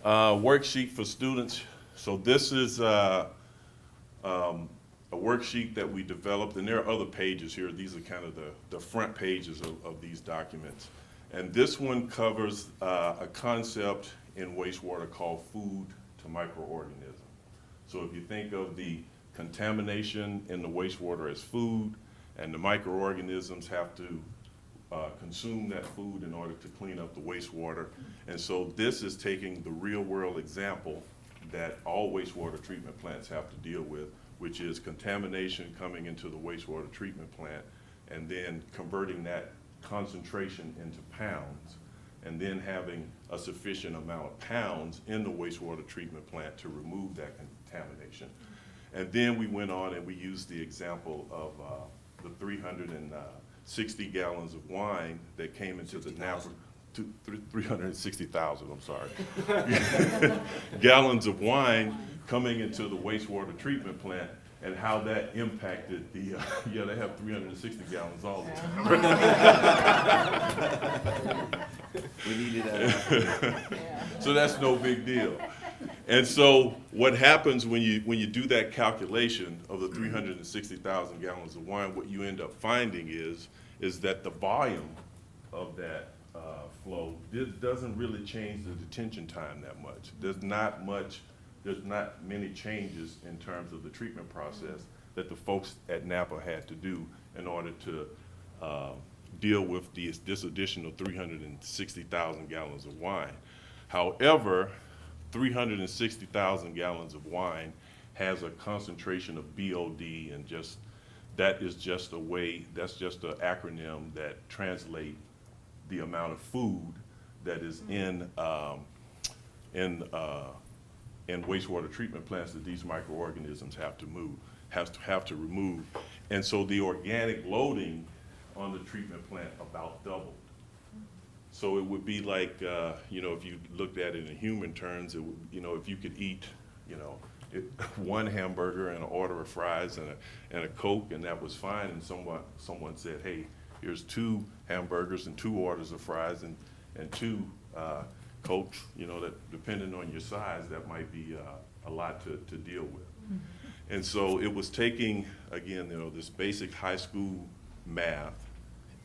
Worksheet for students. So this is a worksheet that we developed, and there are other pages here. These are kind of the front pages of these documents. And this one covers a concept in wastewater called food to microorganism. So if you think of the contamination in the wastewater as food, and the microorganisms have to consume that food in order to clean up the wastewater. And so this is taking the real world example that all wastewater treatment plants have to deal with, which is contamination coming into the wastewater treatment plant and then converting that concentration into pounds and then having a sufficient amount of pounds in the wastewater treatment plant to remove that contamination. And then we went on and we used the example of the 360 gallons of wine that came into the Napa, 360,000, I'm sorry, gallons of wine coming into the wastewater treatment plant and how that impacted the, yeah, they have 360 gallons all the time. We needed that. So that's no big deal. And so what happens when you do that calculation of the 360,000 gallons of wine, what you end up finding is that the volume of that flow doesn't really change the detention time that much. There's not many changes in terms of the treatment process that the folks at Napa had to do in order to deal with this additional 360,000 gallons of wine. However, 360,000 gallons of wine has a concentration of BOD, and that is just a way, that's just an acronym that translates the amount of food that is in wastewater treatment plants that these microorganisms have to remove. And so the organic loading on the treatment plant about doubled. So it would be like, if you looked at it in human terms, it would, if you could eat, one hamburger and an order of fries and a Coke, and that was fine, and someone said, hey, here's 2 hamburgers and 2 orders of fries and 2 Cokes, that depending on your size, that might be a lot to deal with. Mm-hmm. And so it was taking, again, this basic high school math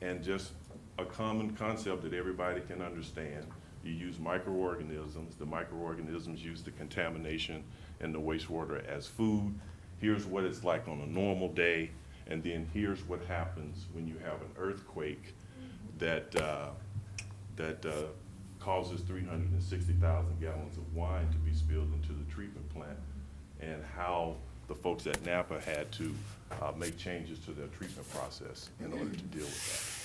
and just a common concept that everybody can understand. You use microorganisms. The microorganisms use the contamination in the wastewater as food. Here's what it's like on a normal day, and then here's what happens when you have an earthquake that causes 360,000 gallons of wine to be spilled into the treatment plant, and how the folks at Napa had to make changes to their treatment process in order to deal with that.